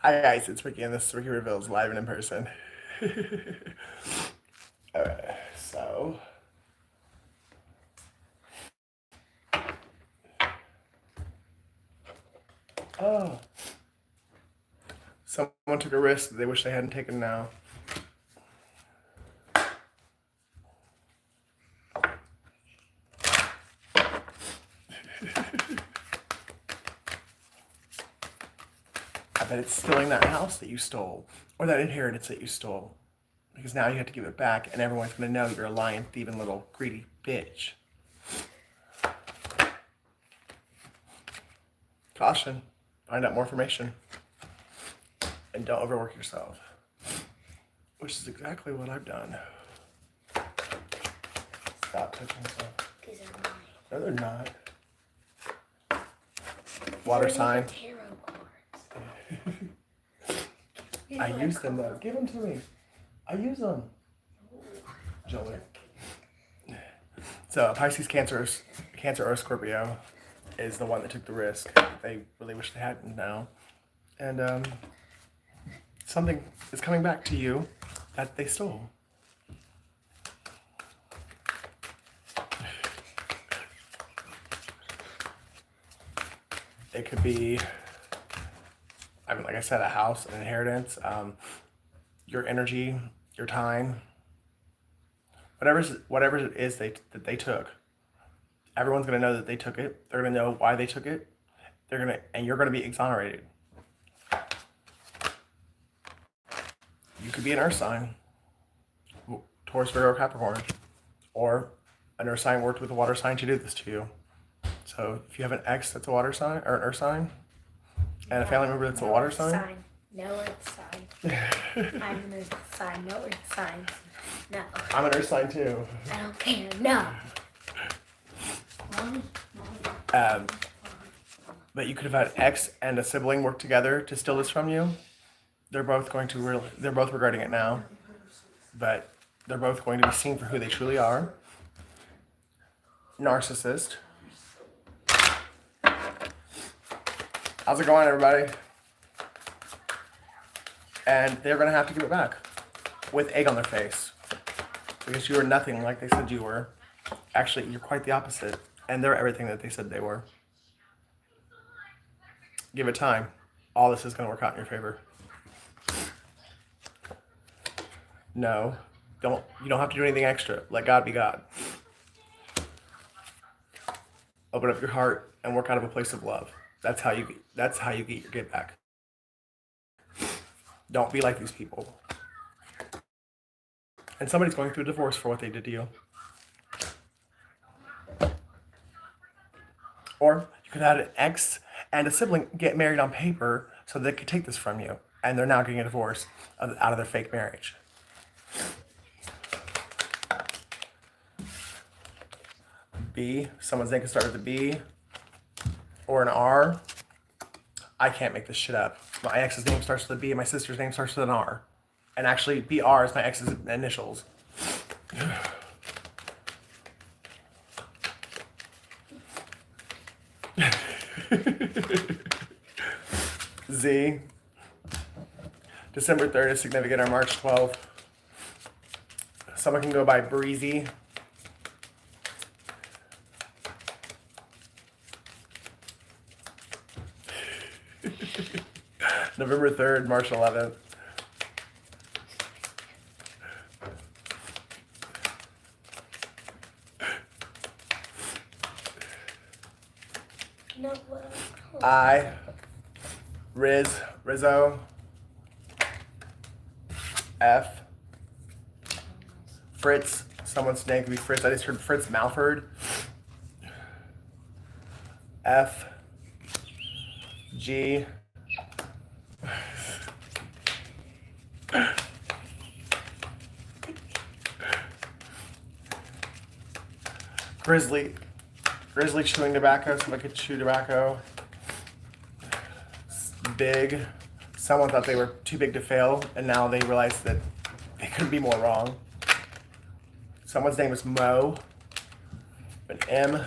Hi guys, it's Ricky and this is Ricky Reveals live and in person. Alright, so oh, someone took a risk that they wish they hadn't taken now. I bet it's stealing that house that you stole or that inheritance that you stole. Because now you have to give it back and everyone's gonna know you're a lying, thieving little greedy bitch. Caution, find out more information. And don't overwork yourself. Which is exactly what I've done. Stop touching stuff. These are mine. No, they're not. Water sign. Tarot cards. I use them though. Give them to me. I use them. Joey. So Pisces, Cancer, or Scorpio is the one that took the risk. They really wish they hadn't now. And something is coming back to you that they stole. It could be, I mean, like I said, a house, an inheritance, your energy, your time, whatever it is that they took. Everyone's gonna know that they took it. They're gonna know why they took it. And you're gonna be exonerated. You could be an earth sign, Taurus, Virgo, Capricorn, or an earth sign worked with a water sign to do this to you. So if you have an ex that's a water sign or an earth sign, and a family member that's a water sign. No earth sign. I'm an earth sign. No earth signs. No. I'm an earth sign too. I don't care. No. But you could have had an ex and a sibling work together to steal this from you. They're both regretting it now, but they're both going to be seen for who they truly are. Narcissist. How's it going, everybody? And they're gonna have to give it back with egg on their face because you are nothing like they said you were. Actually, you're quite the opposite, and they're everything that they said they were. Give it time. All this is gonna work out in your favor. No, you don't have to do anything extra. Let God be God. Open up your heart and work out of a place of love. That's how you get your get back. Don't be like these people. And somebody's going through a divorce for what they did to you. Or you could have had an ex and a sibling get married on paper so they could take this from you. And they're now getting a divorce out of their fake marriage. B, someone's name could start with a B or an R. I can't make this shit up. My ex's name starts with a B and my sister's name starts with an R. And actually, BR is my ex's initials. Z. December 3rd is significant, or March 12th. Someone can go by Breezy. November 3rd, March 11th. No, what? I, Rizzo. F, Fritz. Someone's name could be Fritz. I just heard Fritz Malford. F, G. Grizzly chewing tobacco, so they could chew tobacco. Big. Someone thought they were too big to fail, and now they realize that they couldn't be more wrong. Someone's name is Mo. An M.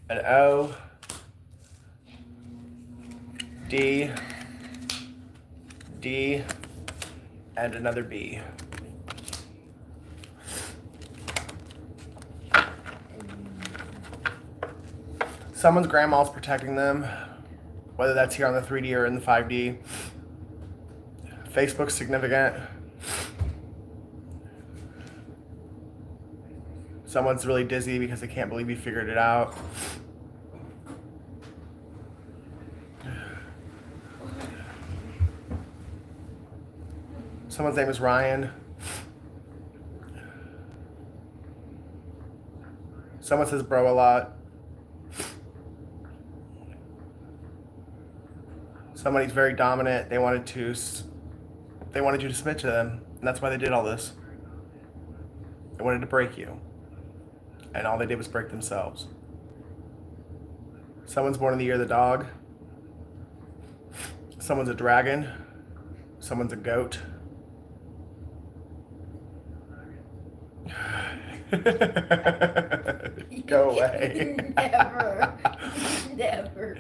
An O. D. D, and another B. Someone's grandma's protecting them, whether that's here on the 3D or in the 5D. Facebook's significant. Someone's really dizzy because they can't believe you figured it out. Someone's name is Ryan. Someone says bro a lot. Somebody's very dominant. They wanted you to submit to them, and that's why they did all this. They wanted to break you, and all they did was break themselves. Someone's born in the year of the dog. Someone's a dragon. Someone's a goat. Go away. Never. Never.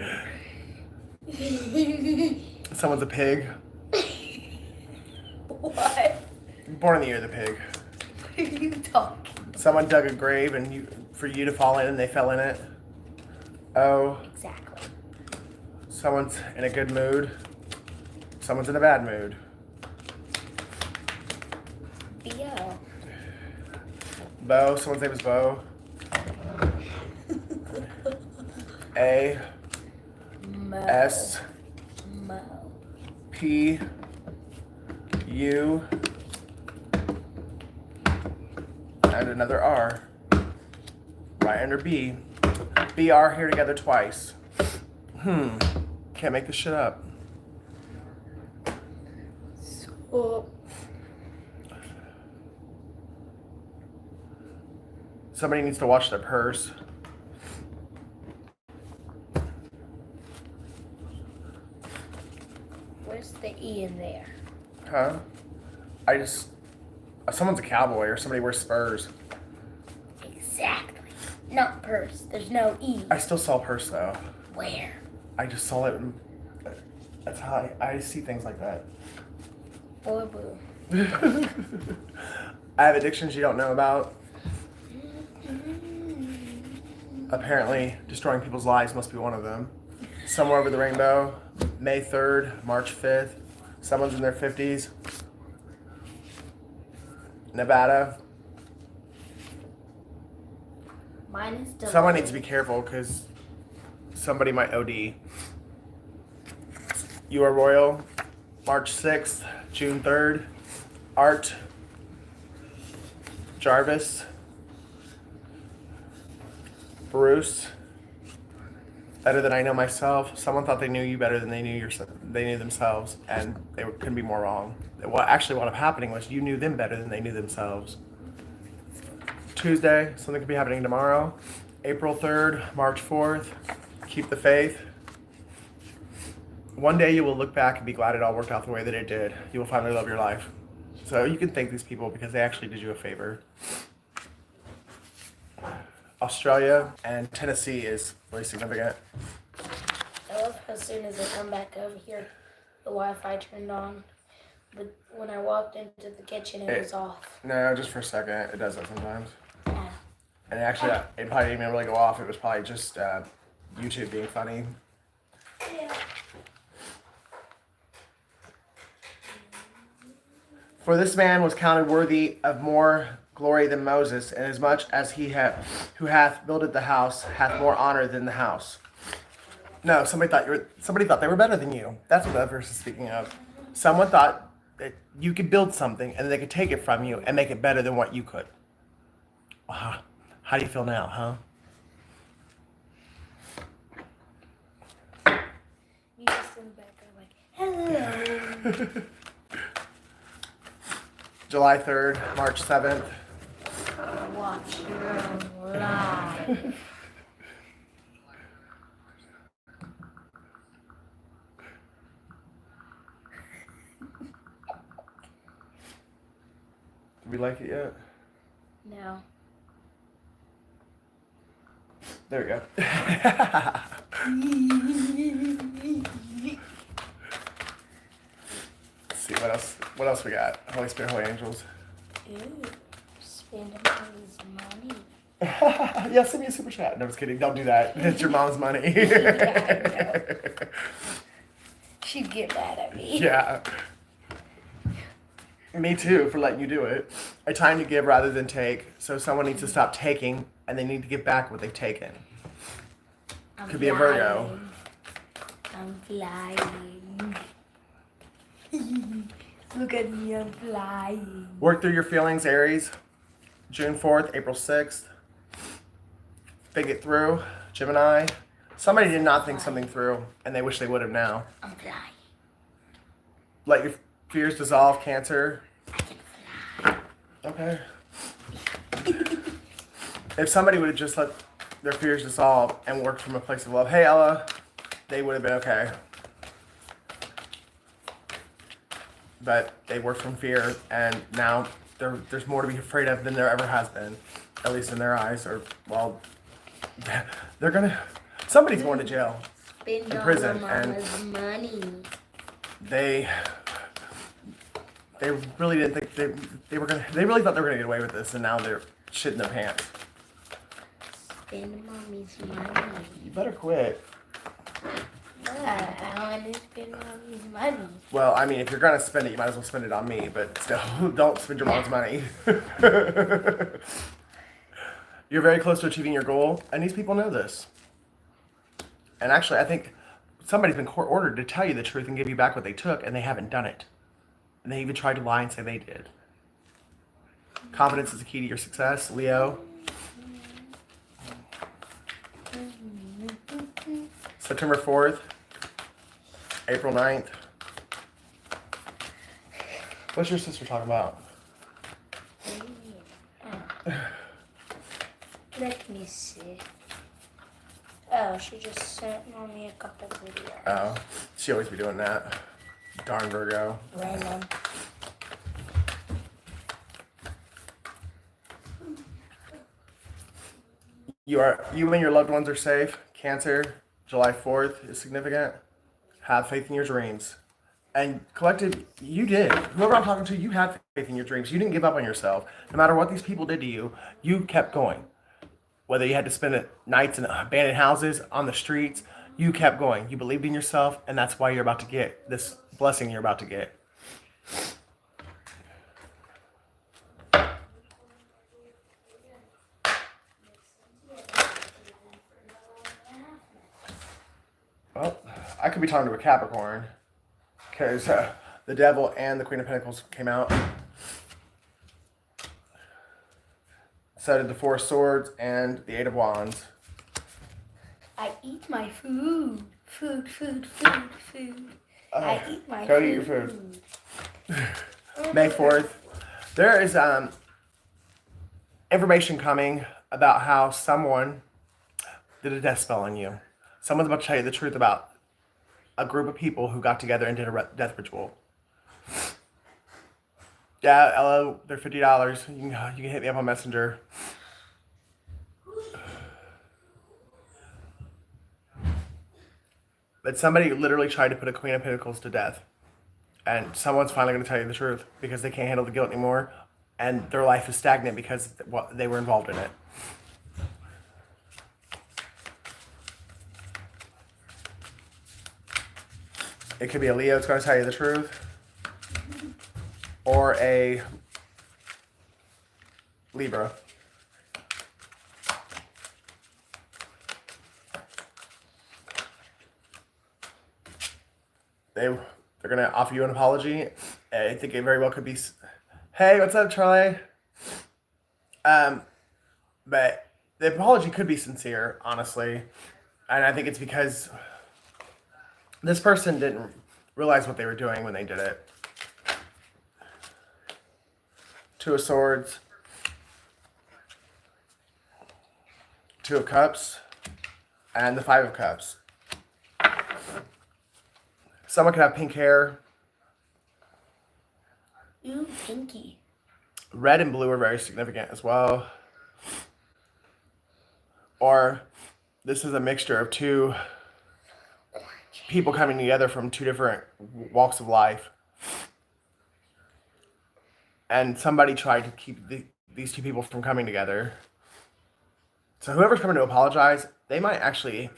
Someone's a pig. What? Born in the year of the pig. What are you talking? Someone dug a grave and for you to fall in and they fell in it. Oh. Exactly. Someone's in a good mood. Someone's in a bad mood. B.O. Bo. Someone's name is Bo. A. Mo. S. Mo. P. U. And another R. Right under B. BR here together twice. Can't make this shit up. So, Somebody needs to watch their purse. where's the E in there? Huh? Someone's a cowboy or somebody wears spurs. Exactly. Not purse. There's no E. I still saw purse though. Where? I just saw it. That's how I see things like that. Boo boo. I have addictions you don't know about. Apparently, destroying people's lives must be one of them. Somewhere over the rainbow, May 3rd, March 5th. Someone's in their 50s. Nevada. Mine is delayed. Someone needs to be careful because somebody might OD. You are Royal, March 6th, June 3rd. Art. Jarvis. Bruce. Better than I know myself. Someone thought they knew you better than they knew themselves, and they couldn't be more wrong. What actually wound up happening was you knew them better than they knew themselves. Tuesday, something could be happening tomorrow. April 3rd, March 4th. Keep the faith. One day you will look back and be glad it all worked out the way that it did. You will finally love your life. So you can thank these people because they actually did you a favor. Australia and Tennessee is really significant. I love how as soon as I come back over here, the Wi-Fi turned on. But when I walked into the kitchen, it was off. No, just for a second. It does that sometimes. Yeah. And actually, it probably didn't even really go off. It was probably just YouTube being funny. Yeah. For this man was counted worthy of more glory than Moses, inasmuch as he who hath builded the house hath more honor than the house. No, somebody thought they were better than you. That's what that verse is speaking of. Someone thought that you could build something and they could take it from you and make it better than what you could. Wow. How do you feel now, huh? You just in the back are like, hello. July 3rd, March 7th. Watch your own life. Did we like it yet? No. There we go. what else? What else we got? Holy Spirit, Holy Angels. Ooh, spending mommy's money. Yeah, send me a super chat. No, I'm just kidding. Don't do that. It's your mom's money. Yeah, I know. She'd get mad at me. Yeah. Me too, for letting you do it. A time to give rather than take. So someone needs to stop taking, and they need to give back what they've taken. I'm Could be a Virgo. I'm flying. Look at me, I'm flying. Work through your feelings, Aries. June 4th, April 6th. Think it through, Gemini. Somebody did not think something through, and they wish they would have now. I'm flying. Let your fears dissolve, Cancer. I can fly. Okay. If somebody would have just let their fears dissolve and worked from a place of love, hey Ella, they would have been okay. But they work from fear, and now there's more to be afraid of than there ever has been, at least in their eyes. Or well, somebody's going to jail, Spend in all prison, of mama's money. they really didn't think they really thought they were gonna get away with this, and now they're shitting their pants. Spend mommy's money. You better quit. I want to spend mommy's money. Well, I mean, if you're gonna spend it, you might as well spend it on me. But still, don't spend your mom's money. You're very close to achieving your goal, and these people know this. And actually, I think somebody's been court ordered to tell you the truth and give you back what they took, and they haven't done it. And they even tried to lie and say they did. Confidence is the key to your success, Leo. September 4th, April 9th. What's your sister talking about? Let me see. Oh, she just sent mommy a couple videos. Oh, she always be doing that. Darn Virgo. Random. You and your loved ones are safe. Cancer, July 4th is significant. Have faith in your dreams. And collective, you did. Whoever I'm talking to, you had faith in your dreams. You didn't give up on yourself. No matter what these people did to you, you kept going. Whether you had to spend nights in abandoned houses, on the streets, you kept going. You believed in yourself, and that's why you're about to get this blessing you're about to get. Well, I could be talking to a Capricorn, because the Devil and the Queen of Pentacles came out. So did the Four of Swords and the Eight of Wands. I eat my food. Food. I eat my go food. eat your food. May 4th. There is information coming about how someone did a death spell on you. Someone's about to tell you the truth about a group of people who got together and did a death ritual. Yeah, Ella, they're $50. You can hit me up on Messenger. But somebody literally tried to put a Queen of Pentacles to death. And someone's finally going to tell you the truth because they can't handle the guilt anymore. And their life is stagnant because they were involved in it. It could be a Leo that's going to tell you the truth. Or a Libra. They're going to offer you an apology. I think it very well could be, hey, what's up, Charlie? But the apology could be sincere, honestly. And I think it's because this person didn't realize what they were doing when they did it. Two of Swords. Two of Cups. And the Five of Cups. Someone could have pink hair. Ooh, pinky. Red and blue are very significant as well. Or this is a mixture of two people coming together from two different walks of life. and somebody tried to keep these two people from coming together. So whoever's coming to apologize, they might actually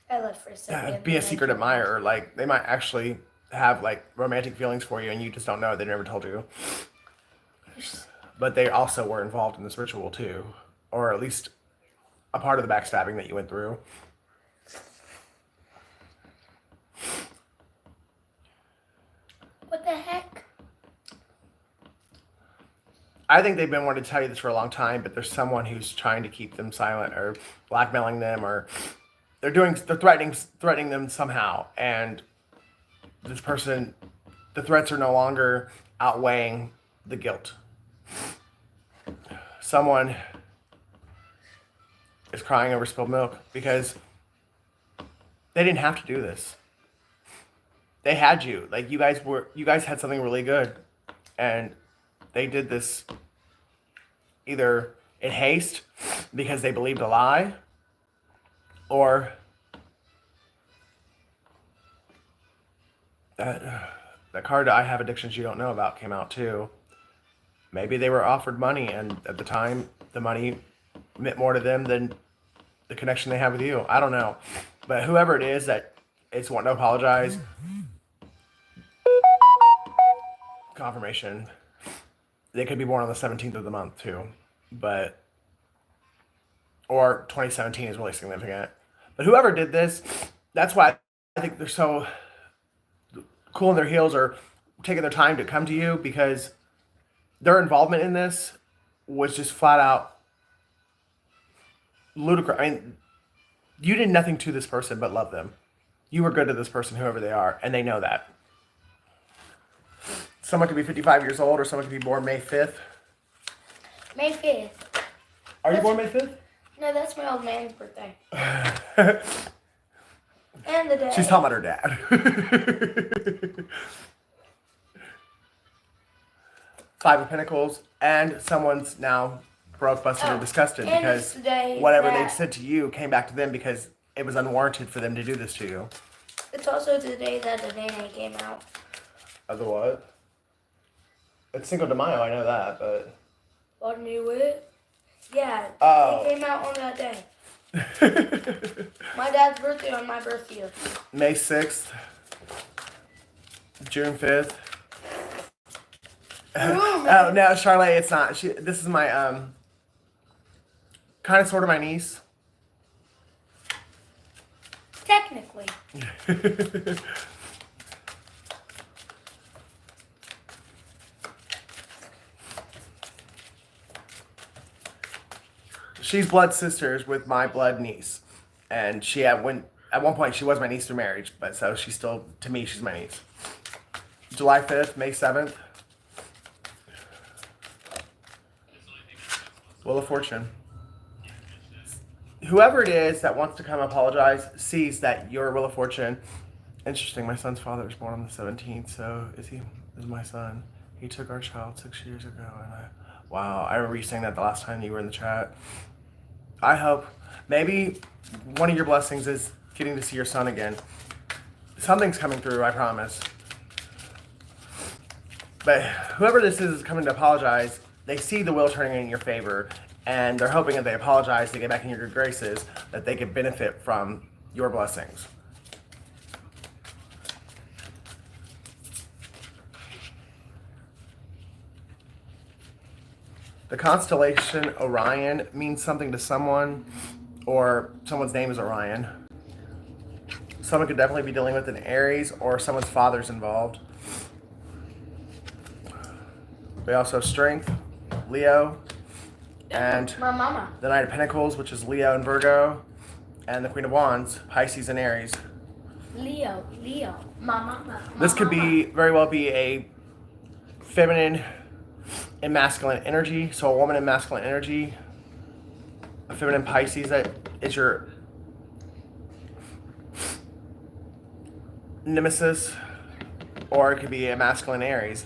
I left for a second. be a and I secret came back. admirer. Like they might actually have like romantic feelings for you, and you just don't know. They never told you. But they also were involved in this ritual too, or at least a part of the backstabbing that you went through. What the heck? I think they've been wanting to tell you this for a long time, but there's someone who's trying to keep them silent or blackmailing them, or they're threatening them somehow. And this person, the threats are no longer outweighing the guilt. Someone is crying over spilled milk because they didn't have to do this. They had you. Like you guys had something really good, and they did this either in haste because they believed a lie, or that card I Have Addictions You Don't Know About came out too. Maybe they were offered money, and at the time the money meant more to them than the connection they have with you. I don't know. But whoever it is that is wanting to apologize, confirmation. They could be born on the 17th of the month too. But or 2017 is really significant. But whoever did this, that's why I think they're so cool in their heels or taking their time to come to you, because their involvement in this was just flat out ludicrous. I mean, you did nothing to this person but love them. You were good to this person, whoever they are, and they know that. Someone could be 55 years old, or someone could be born May 5th. May 5th. Are you born May 5th? No, that's my old man's birthday. And the day. She's talking about her dad. Five of Pentacles, and someone's now broke, busted, and disgusted and it's because the day whatever that- they said to you came back to them because it was unwarranted for them to do this to you. It's also the day that the Nene came out. Of the what? It's Cinco de Mayo, I know that, but... What knew it? Yeah, Oh. it came out on that day. My dad's birthday on my birth year. May 6th, June 5th. Oh, no, Charlotte, it's not. This is my, kind of sort of my niece. Technically. She's blood sisters with my blood niece. And at one point, she was my niece through marriage, but so she's still, to me, she's my niece. July 5th, May 7th. Wheel of Fortune. Whoever it is that wants to come apologize sees that you're Wheel of Fortune. Interesting, my son's father was born on the 17th, so is my son. He took our child 6 years ago, and wow, I remember you saying that the last time you were in the chat. I hope, maybe one of your blessings is getting to see your son again. Something's coming through, I promise. But whoever this is coming to apologize, they see the wheel turning in your favor, and they're hoping that they apologize to get back in your good graces, that they can benefit from your blessings. The constellation Orion means something to someone, or someone's name is Orion. Someone could definitely be dealing with an Aries, or someone's father's involved. We also have Strength, Leo, and My mama. the Knight of Pentacles, which is Leo and Virgo, and the Queen of Wands, Pisces and Aries. Leo. My mama. This could very well be a feminine and masculine energy. So a woman in masculine energy, a feminine Pisces that is your nemesis, or it could be a masculine Aries.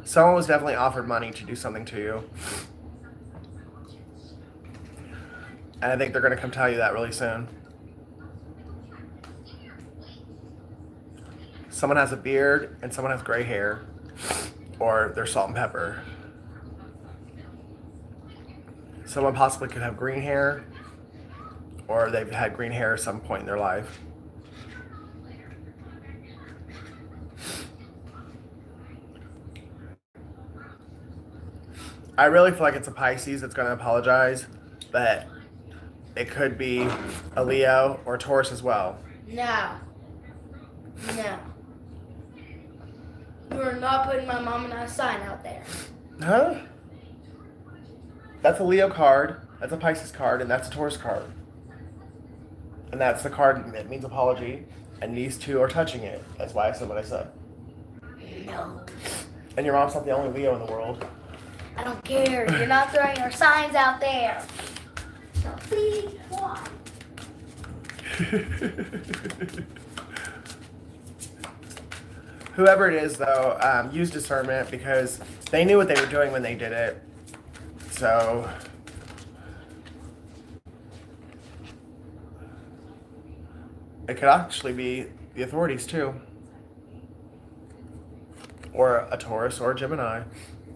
Someone was definitely offered money to do something to you. And I think they're going to come tell you that really soon. Someone has a beard and someone has gray hair. Or they're salt and pepper. Someone possibly could have green hair. Or they've had green hair at some point in their life. I really feel like it's a Pisces that's going to apologize, but it could be a Leo or a Taurus as well. No. No. You are not putting my mom and I sign out there. Huh? That's a Leo card, that's a Pisces card, and that's a Taurus card. And that's the card that means apology, and these two are touching it. That's why I said what I said. No. And your mom's not the only Leo in the world. I don't care. You're not throwing your signs out there. So please, why? Whoever it is, though, use discernment because they knew what they were doing when they did it. So, it could actually be the authorities, too. Or a Taurus or a Gemini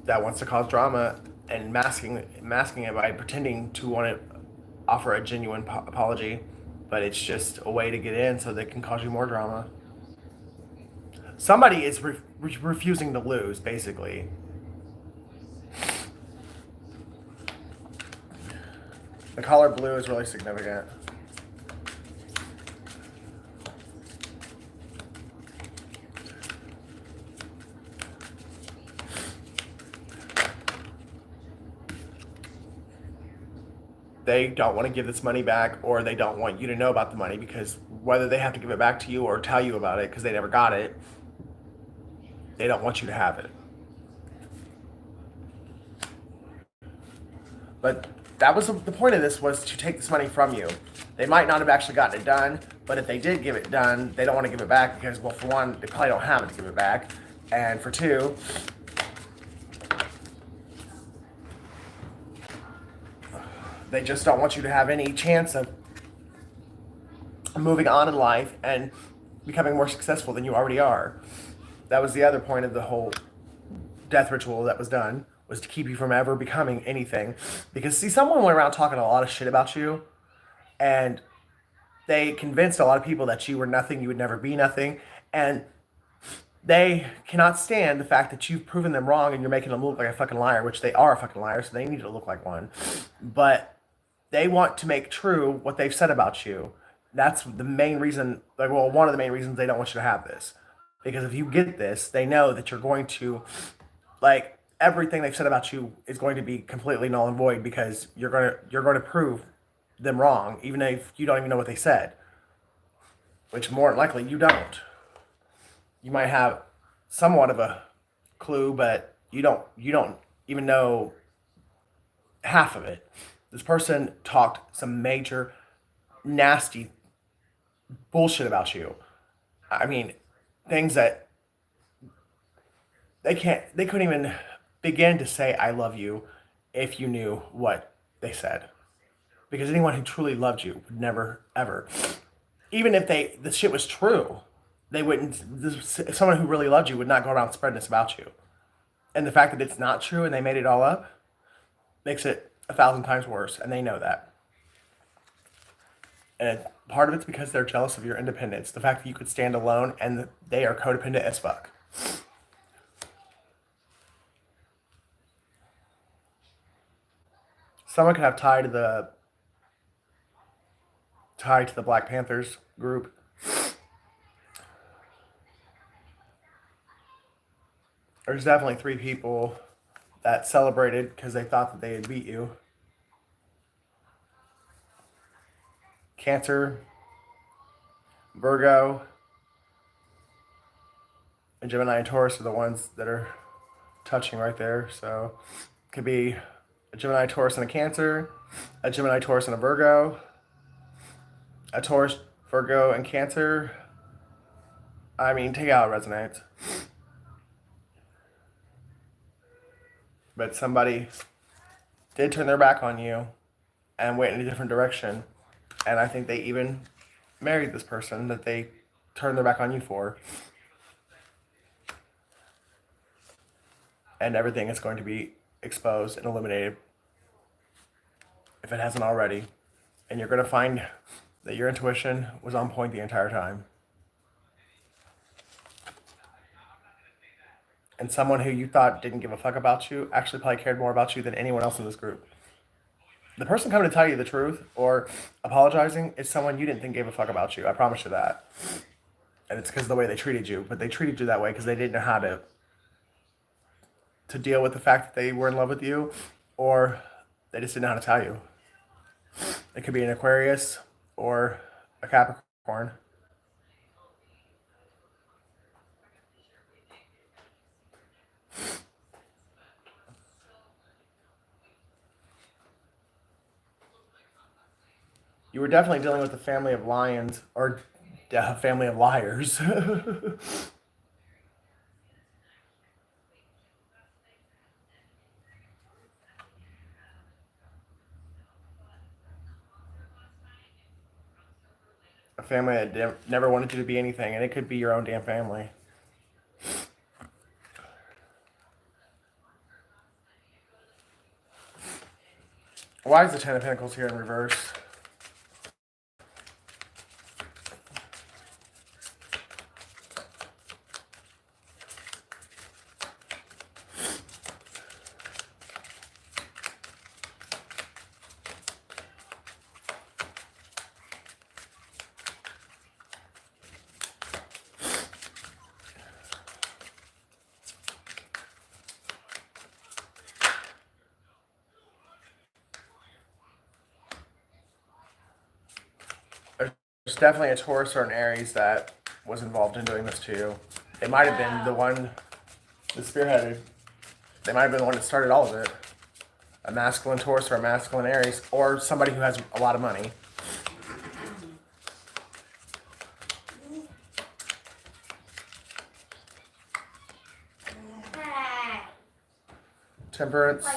that wants to cause drama and masking it by pretending to want to offer a genuine apology, but it's just a way to get in so they can cause you more drama. Somebody is refusing to lose, basically. The color blue is really significant. They don't want to give this money back, or they don't want you to know about the money, because whether they have to give it back to you or tell you about it because they never got it, they don't want you to have it. But that was the point of this, was to take this money from you. They might not have actually gotten it done, but if they did give it done, they don't want to give it back because, well, for one, they probably don't have it to give it back, and for two, they just don't want you to have any chance of moving on in life and becoming more successful than you already are. That was the other point of the whole death ritual that was done, was to keep you from ever becoming anything. Because, see, someone went around talking a lot of shit about you, and they convinced a lot of people that you were nothing, you would never be nothing, and they cannot stand the fact that you've proven them wrong and you're making them look like a fucking liar, which they are a fucking liar, so they need to look like one. But they want to make true what they've said about you. That's the main reason, like, well, one of the main reasons they don't want you to have this. Because if you get this, they know that you're going to, like, everything they've said about you is going to be completely null and void, because you're going to prove them wrong, even if you don't even know what they said. Which, more than likely, you don't. You might have somewhat of a clue, but you don't even know half of it. This person talked some major, nasty bullshit about you. I mean, things that they couldn't even begin to say I love you if you knew what they said. Because anyone who truly loved you would never, ever, even if the shit was true, they wouldn't, someone who really loved you would not go around spreading this about you. And the fact that it's not true and they made it all up makes it 1,000 times worse, and they know that. And part of it's because they're jealous of your independence, the fact that you could stand alone, and they are codependent as fuck. Someone could have tie to the Black Panthers group. There's definitely 3 people that celebrated because they thought that they had beat you. Cancer, Virgo, and Gemini and Taurus are the ones that are touching right there. So it could be a Gemini, Taurus, and a Cancer, a Gemini, Taurus, and a Virgo, a Taurus, Virgo, and Cancer. I mean, take it out, it resonates. But somebody did turn their back on you, and went in a different direction. And I think they even married this person that they turned their back on you for. And everything is going to be exposed and eliminated if it hasn't already. And you're going to find that your intuition was on point the entire time. And someone who you thought didn't give a fuck about you actually probably cared more about you than anyone else in this group. The person coming to tell you the truth or apologizing is someone you didn't think gave a fuck about you. I promise you that. And it's because of the way they treated you. But they treated you that way because they didn't know how to deal with the fact that they were in love with you, or they just didn't know how to tell you. It could be an Aquarius or a Capricorn. You were definitely dealing with a family of lions, or a family of liars. A family that never wanted you to be anything, and it could be your own damn family. Why is the Ten of Pentacles here in reverse? There's definitely a Taurus or an Aries that was involved in doing this to you. They might have been the one that spearheaded. They might have been the one that started all of it. A masculine Taurus or a masculine Aries, or somebody who has a lot of money. Temperance.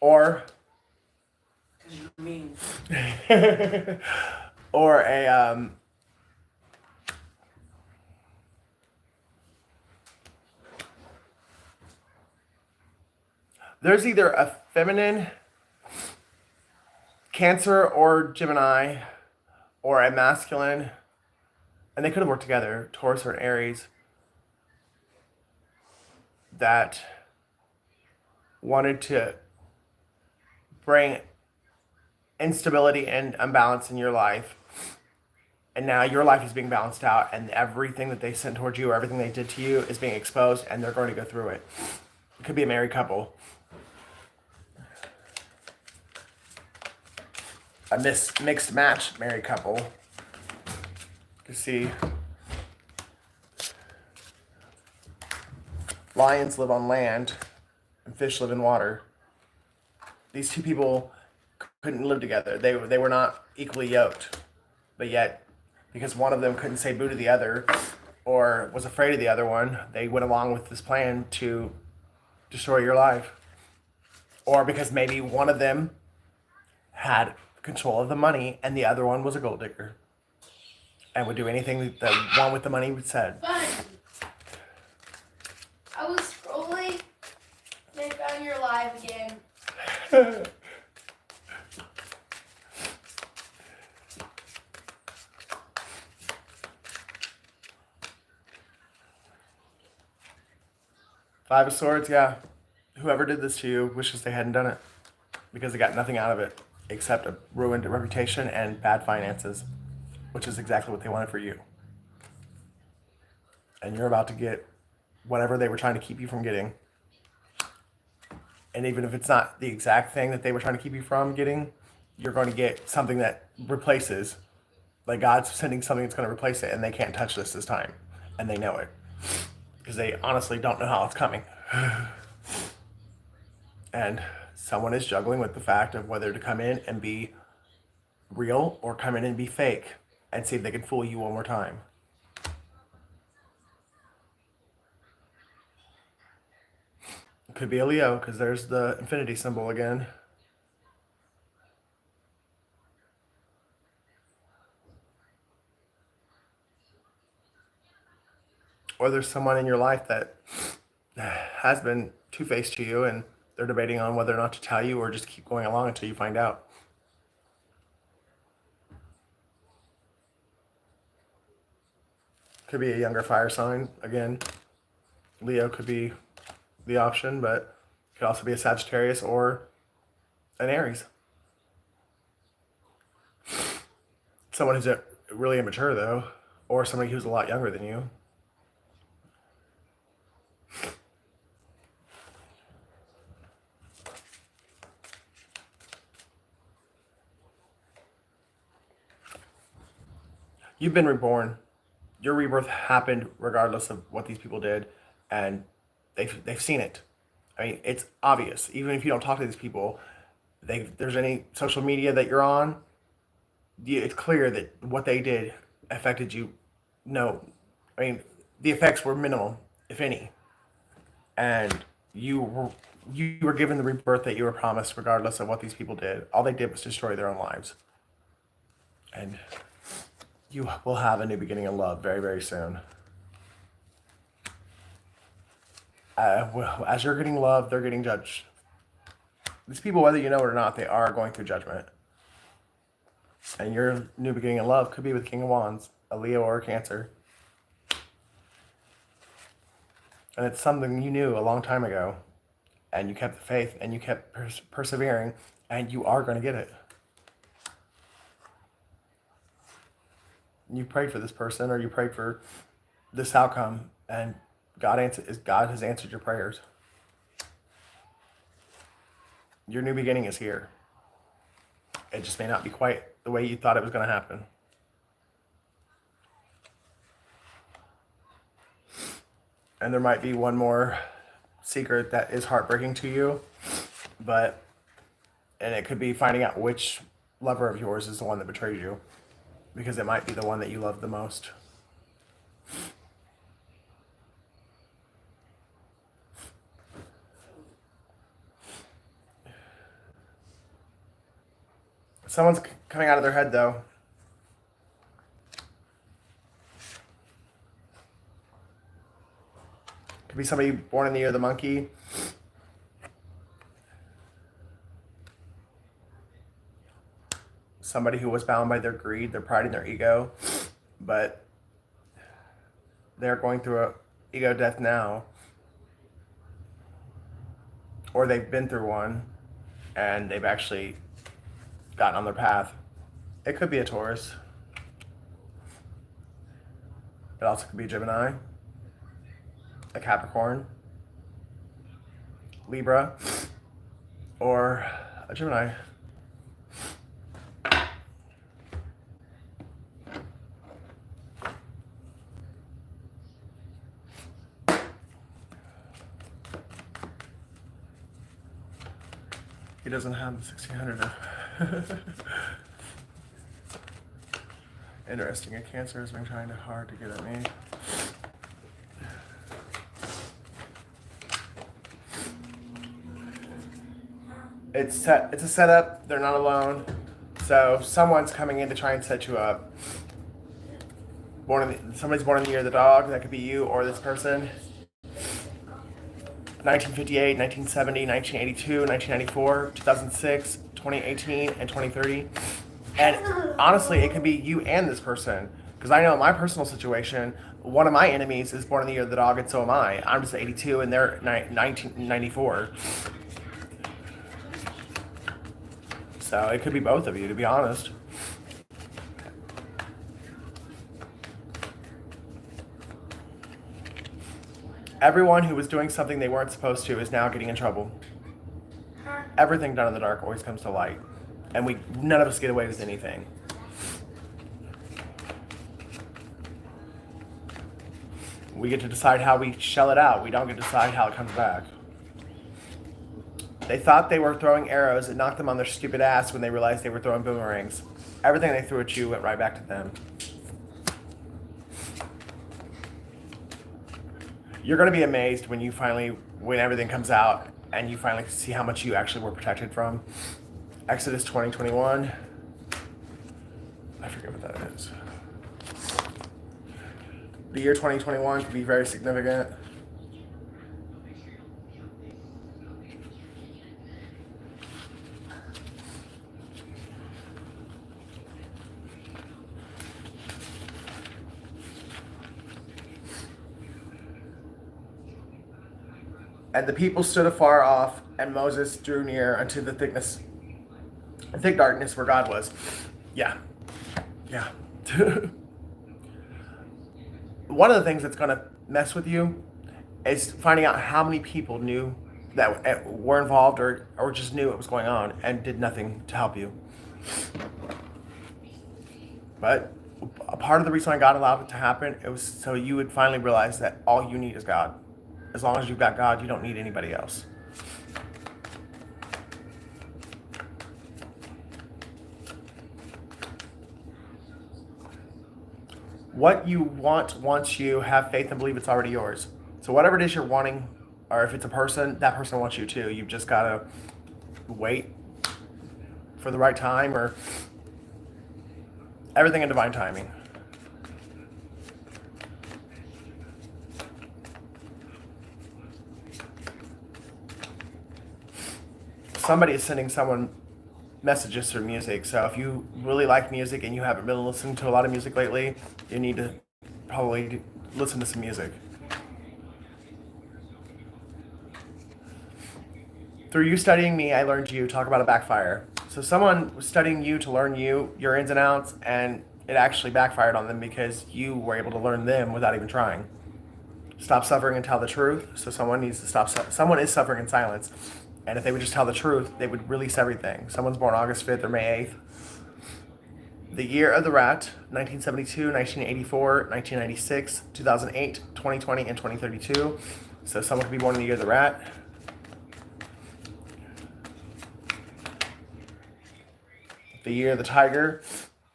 Or mean. or a there's either a feminine Cancer or Gemini, or a masculine, and they could have worked together, Taurus or an Aries, that wanted to bring instability and imbalance in your life. And now your life is being balanced out, and everything that they sent towards you or everything they did to you is being exposed, and they're going to go through it. It could be a married couple. A mixed match married couple. You see, lions live on land and fish live in water. These two people couldn't live together. They were not equally yoked. But yet, because one of them couldn't say boo to the other or was afraid of the other one, they went along with this plan to destroy your life. Or because maybe one of them had control of the money and the other one was a gold digger and would do anything that the one with the money said. Buddy, I was scrolling and I found your live again. Five of Swords, yeah. Whoever did this to you wishes they hadn't done it because they got nothing out of it except a ruined reputation and bad finances, which is exactly what they wanted for you. And you're about to get whatever they were trying to keep you from getting. And even if it's not the exact thing that they were trying to keep you from getting, you're going to get something that replaces. Like God's sending something that's going to replace it, and they can't touch this time. And they know it. Because they honestly don't know how it's coming. And someone is juggling with the fact of whether to come in and be real or come in and be fake and see if they can fool you one more time. It could be a Leo because there's the infinity symbol again. or there's someone in your life that has been two-faced to you and they're debating on whether or not to tell you or just keep going along until you find out. Could be a younger fire sign. Again, Leo could be the option, but it could also be a Sagittarius or an Aries. Someone who's really immature, though, or somebody who's a lot younger than you. You've been reborn. Your rebirth happened regardless of what these people did, and they've seen it. I mean, it's obvious. Even if you don't talk to these people, there's any social media that you're on, it's clear that what they did affected you. No, I mean, the effects were minimal, if any, and you were given the rebirth that you were promised, regardless of what these people did. All they did was destroy their own lives, and you will have a new beginning in love very, very soon. Well, as you're getting love, they're getting judged. These people, whether you know it or not, they are going through judgment. And your new beginning in love could be with King of Wands, a Leo or a Cancer. And it's something you knew a long time ago. And you kept the faith and you kept persevering. And you are going to get it. You prayed for this person or you prayed for this outcome. And God has answered your prayers. Your new beginning is here. It just may not be quite the way you thought it was going to happen. And there might be one more secret that is heartbreaking to you, and it could be finding out which lover of yours is the one that betrayed you, because it might be the one that you love the most. Someone's coming out of their head, though. Could be somebody born in the year of the monkey. Somebody who was bound by their greed, their pride, and their ego. But they're going through a ego death now. Or they've been through one, and they've actually gotten on their path. It could be a Taurus. It also could be a Gemini, a Capricorn, Libra, or a Gemini. He doesn't have the 1600. Interesting. A Cancer has been trying hard to get at me. It's a setup. They're not alone. So someone's coming in to try and set you up. Somebody's born in the year of the dog. That could be you or this person. 1958, 1970, 1982, 1994, 2006, 2018, and 2030. And honestly, it could be you and this person. Because I know in my personal situation, one of my enemies is born in the year of the dog, and so am I. I'm just 82, and they're 1994. So it could be both of you, to be honest. Everyone who was doing something they weren't supposed to is now getting in trouble. Everything done in the dark always comes to light. And none of us get away with anything. We get to decide how we shell it out. We don't get to decide how it comes back. They thought they were throwing arrows that knocked them on their stupid ass when they realized they were throwing boomerangs. Everything they threw at you went right back to them. You're going to be amazed when everything comes out and you finally see how much you actually were protected from. Exodus 20:21. I forget what that is. The year 2021 could be very significant. And the people stood afar off, and Moses drew near unto the thick darkness where God was. Yeah. Yeah. One of the things that's going to mess with you is finding out how many people knew that were involved or just knew what was going on and did nothing to help you. But a part of the reason why God allowed it to happen, it was so you would finally realize that all you need is God. As long as you've got God, you don't need anybody else. What you want once you have faith and believe it's already yours. So whatever it is you're wanting, or if it's a person, that person wants you too. You've just got to wait for the right time, or everything in divine timing. Somebody is sending someone messages through music. So if you really like music and you haven't been listening to a lot of music lately, you need to probably listen to some music. Through you studying me, I learned you. Talk about a backfire. So someone was studying you to learn you, your ins and outs, and it actually backfired on them because you were able to learn them without even trying. Stop suffering and tell the truth. So someone needs to stop. Someone is suffering in silence. And if they would just tell the truth, they would release everything. Someone's born August 5th or May 8th. The year of the rat, 1972, 1984, 1996, 2008, 2020, and 2032. So someone could be born in the year of the rat. The year of the tiger,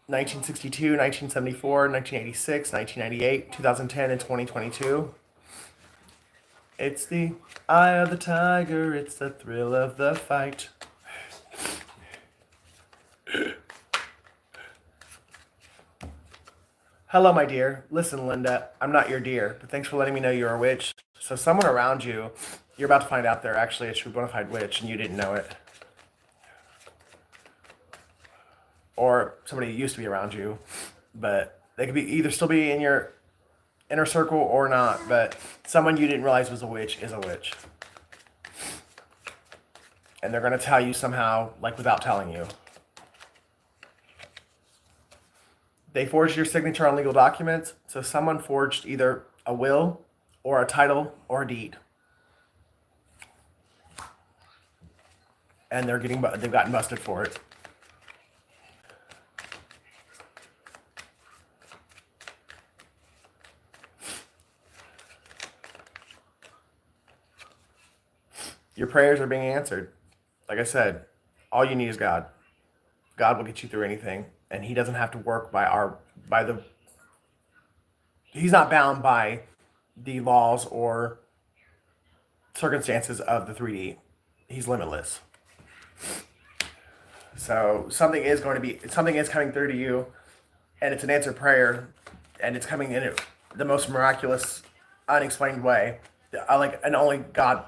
1962, 1974, 1986, 1998, 2010, and 2022. It's the eye of the tiger, it's the thrill of the fight. Hello, my dear. Listen, Linda, I'm not your dear, but thanks for letting me know you're a witch. So someone around you, you're about to find out they're actually a true bona fide witch and you didn't know it. Or somebody used to be around you, but they could be either still be in your inner circle or not, but someone you didn't realize was a witch is a witch. And they're going to tell you somehow, like without telling you. They forged your signature on legal documents, so someone forged either a will or a title or a deed. And they've gotten busted for it. Your prayers are being answered. Like I said, all you need is God. God will get you through anything, and He doesn't have to work He's not bound by the laws or circumstances of the 3D. He's limitless. So something is coming through to you, and it's an answered prayer, and it's coming in the most miraculous, unexplained way, like an only God.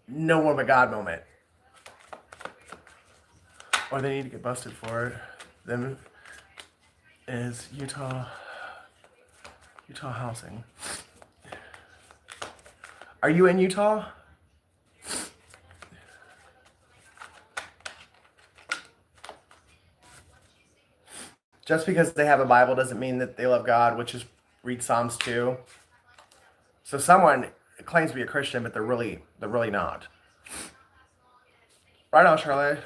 No one but God moment. Or they need to get busted for it. Then is Utah housing. Are you in Utah? Just because they have a Bible doesn't mean that they love God, which is read Psalms 2. So someone claims to be a Christian, but they're really not. Right on, Charlotte.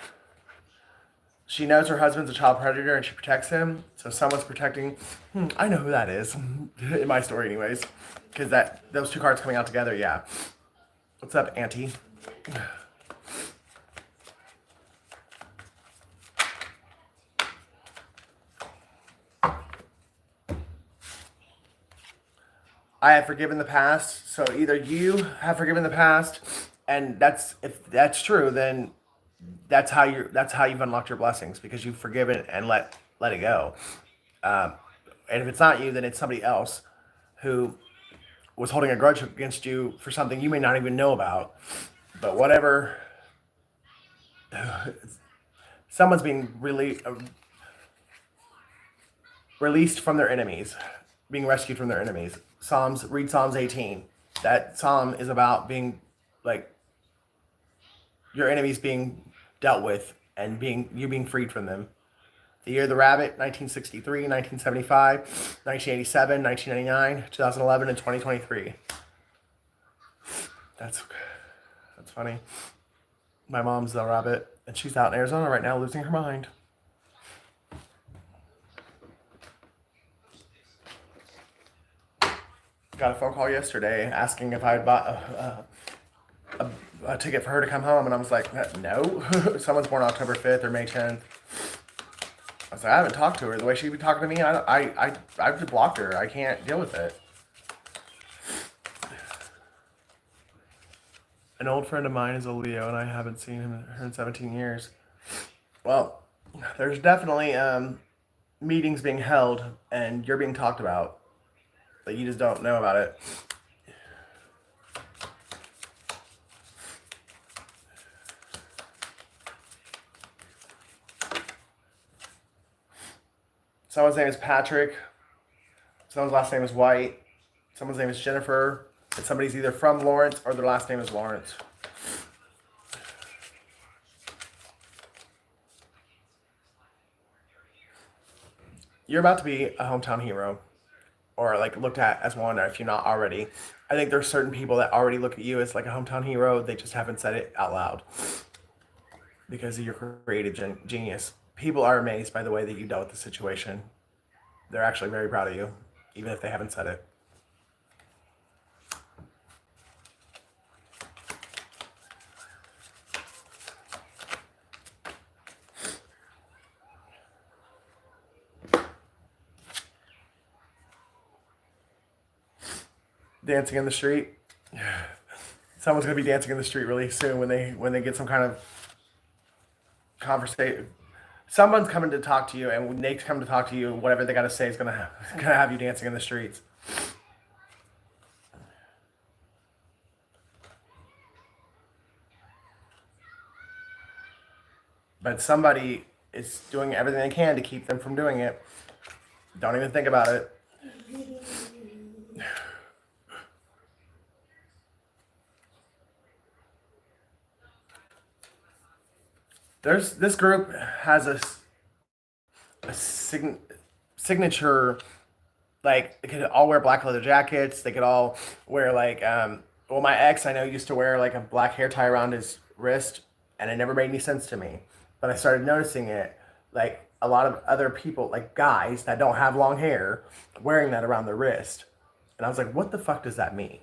She knows her husband's a child predator and she protects him. So someone's protecting. I know who that is in my story, anyways, because those two cards coming out together. Yeah. What's up, Auntie? I have forgiven the past. So either you have forgiven the past, and if that's true, then that's how you've unlocked your blessings, because you've forgiven and let it go. And if it's not you, then it's somebody else who was holding a grudge against you for something you may not even know about. But whatever, someone's being released from their enemies, being rescued from their enemies. Read Psalms 18. That psalm is about being like your enemies being dealt with and being freed from them. The Year of the Rabbit, 1963, 1975, 1987, 1999, 2011, and 2023. That's funny. My mom's the rabbit, and she's out in Arizona right now losing her mind. Got a phone call yesterday asking if I had bought a ticket for her to come home, and I was like, no. Someone's born October 5th or May 10th. I was like, I haven't talked to her. The way she'd be talking to me, I've just blocked her. I can't deal with it. An old friend of mine is a Leo, and I haven't seen her in 17 years. Well, there's definitely meetings being held, and you're being talked about, but you just don't know about it. Someone's name is Patrick. Someone's last name is White. Someone's name is Jennifer. And somebody's either from Lawrence or their last name is Lawrence. You're about to be a hometown hero, or like looked at as one if you're not already. I think there's certain people that already look at you as like a hometown hero. They just haven't said it out loud because of your creative genius. People are amazed by the way that you dealt with the situation. They're actually very proud of you, even if they haven't said it. Dancing in the street. Someone's gonna be dancing in the street really soon when they get some kind of conversation. Someone's coming to talk to you, and when they come to talk to you, whatever they gotta say is gonna have you dancing in the streets. But somebody is doing everything they can to keep them from doing it. Don't even think about it. This group has a signature, like they could all wear black leather jackets. They could all wear like well, my ex I know used to wear like a black hair tie around his wrist, and it never made any sense to me. But I started noticing it, like a lot of other people, like guys that don't have long hair, wearing that around their wrist, and I was like, what the fuck does that mean?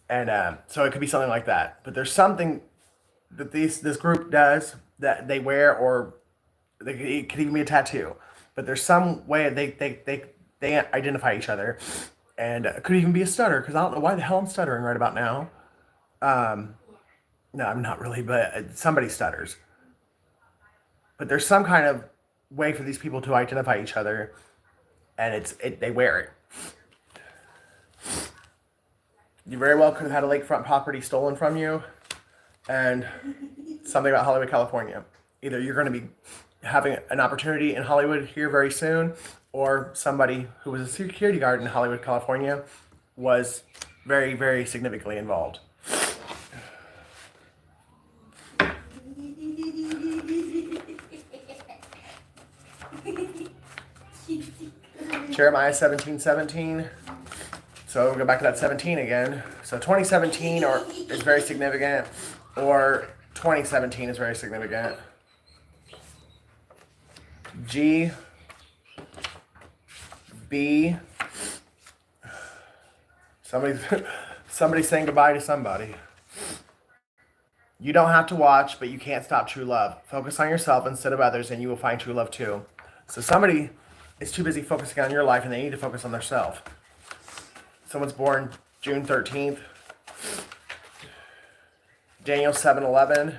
And so it could be something like that. But there's something that this group does that they wear, or it could even be a tattoo. But there's some way they identify each other, and it could even be a stutter because I don't know why the hell I'm stuttering right about now. No, I'm not really, but somebody stutters. But there's some kind of way for these people to identify each other, and they wear it. You very well could have had a lakefront property stolen from you, and something about Hollywood, California. Either you're going to be having an opportunity in Hollywood here very soon, or somebody who was a security guard in Hollywood, California was very, very significantly involved. Jeremiah 17:17. So we'll go back to that 17 again. So 2017 is very significant, or 2017 is very significant. G, B, somebody's saying goodbye to somebody. You don't have to watch, but you can't stop true love. Focus on yourself instead of others, and you will find true love too. So somebody is too busy focusing on your life, and they need to focus on themselves. Someone's born June 13th. Daniel 7:11.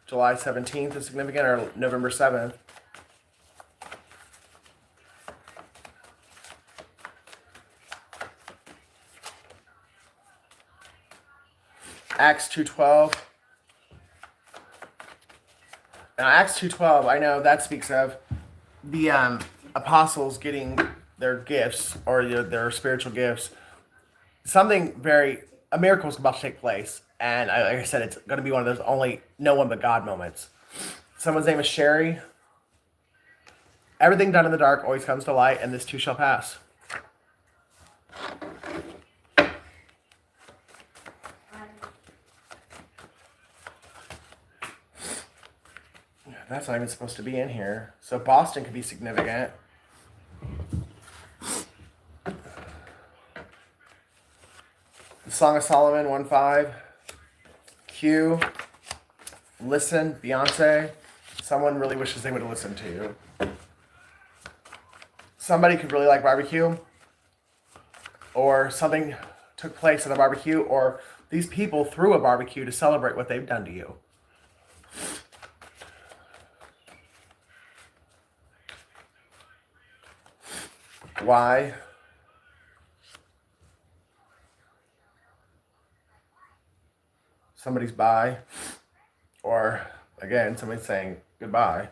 July 17th is significant, or November 7th. Acts 2:12. Now, Acts 2:12, I know that speaks of the apostles getting their gifts or their spiritual gifts. A miracle is about to take place. And like I said, it's going to be one of those only no one but God moments. Someone's name is Sherry. Everything done in the dark always comes to light, and this too shall pass. That's not even supposed to be in here. So Boston could be significant. The Song of Solomon 1:5. Q. Listen, Beyonce. Someone really wishes they would have listened to you. Somebody could really like barbecue. Or something took place at a barbecue. Or these people threw a barbecue to celebrate what they've done to you. Why? Somebody's bye. Or, again, somebody's saying goodbye.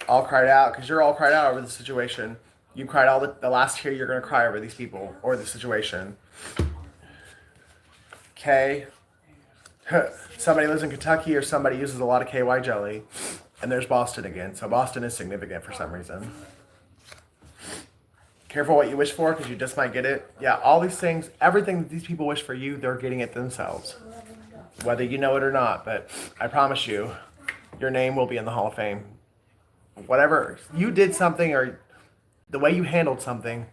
All cried out, because you're all cried out over the situation. You cried all the last tear you're going to cry over these people or the situation. K. Somebody lives in Kentucky or somebody uses a lot of KY jelly. And there's Boston again. So Boston is significant for some reason. Careful what you wish for because you just might get it. Yeah, all these things, everything that these people wish for you, they're getting it themselves. Whether you know it or not. But I promise you, your name will be in the Hall of Fame. Whatever, you did something or the way you handled something,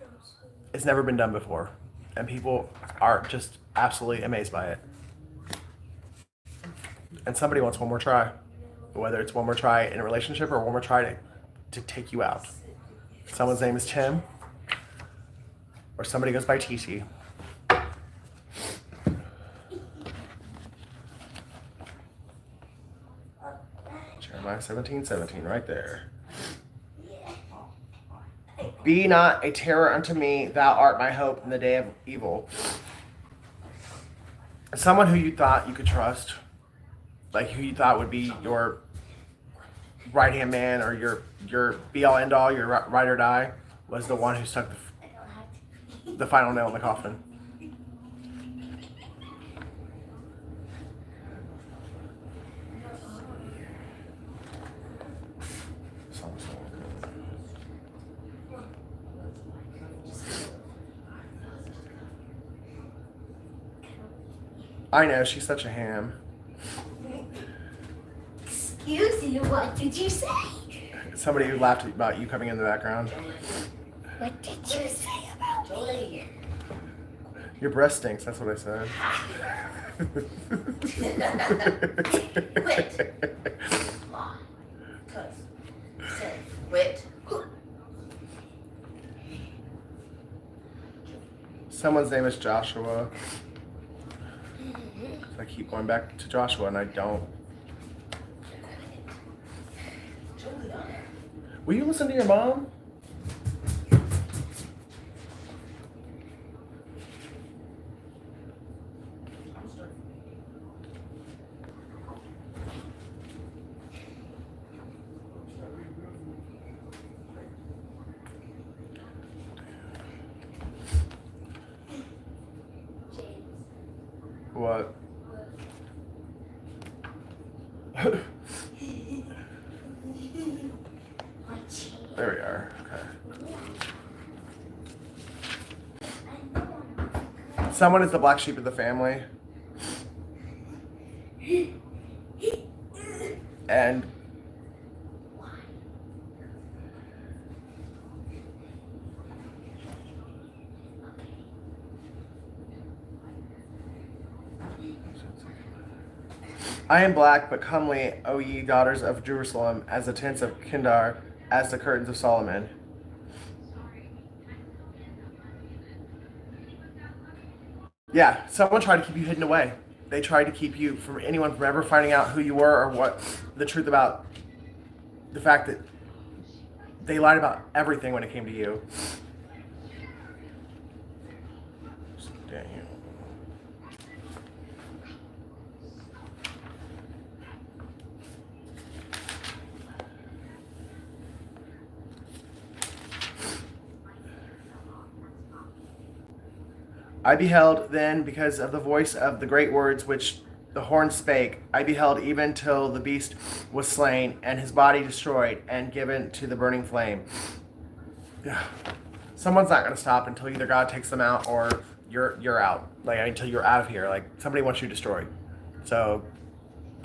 it's never been done before. And people are just absolutely amazed by it. And somebody wants one more try. Whether it's one more try in a relationship or one more try to take you out. Someone's name is Tim. Or somebody goes by TT. Jeremiah 17:17, right there. Be not a terror unto me, thou art my hope in the day of evil. Someone who you thought you could trust, like who you thought would be your right-hand man or your be-all, end-all, your ride or die, was the one who stuck the final nail in the coffin. I know, she's such a ham. Excuse me, what did you say? Somebody who laughed about you coming in the background. What did you say about me? Your breast stinks, that's what I said. Quit. Say, quit. Someone's name is Joshua. I keep going back to Joshua and I don't. Will you listen to your mom? What? There we are. Okay. Someone is the black sheep of the family. And I am black, but comely, O ye daughters of Jerusalem, as the tents of Kedar, as the curtains of Solomon. Yeah, someone tried to keep you hidden away. they tried to keep you from anyone from ever finding out who you were or what the truth about the fact that they lied about everything when it came to you. Dang it. I beheld then, because of the voice of the great words which the horn spake, I beheld even till the beast was slain, and his body destroyed, and given to the burning flame. Someone's not going to stop until either God takes them out or you're out. Like, until you're out of here. Like, somebody wants you destroyed. So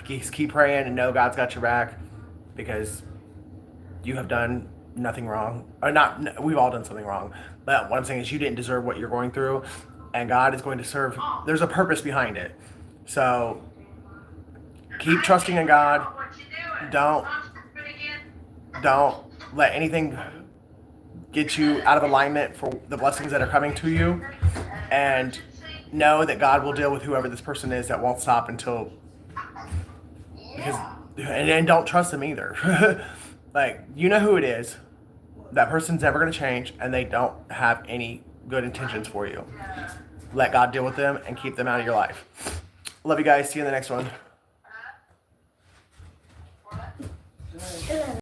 keep praying and know God's got your back, because you have done nothing wrong. Or not, we've all done something wrong. But what I'm saying is you didn't deserve what you're going through, and God is going to serve. There's a purpose behind it. So keep trusting in God. Don't let anything get you out of alignment for the blessings that are coming to you, and know that God will deal with whoever this person is that won't stop until, because and don't trust them either. Like, you know who it is. That person's never going to change, and they don't have any good intentions for you. Let God deal with them and keep them out of your life. Love you guys. See you in the next one.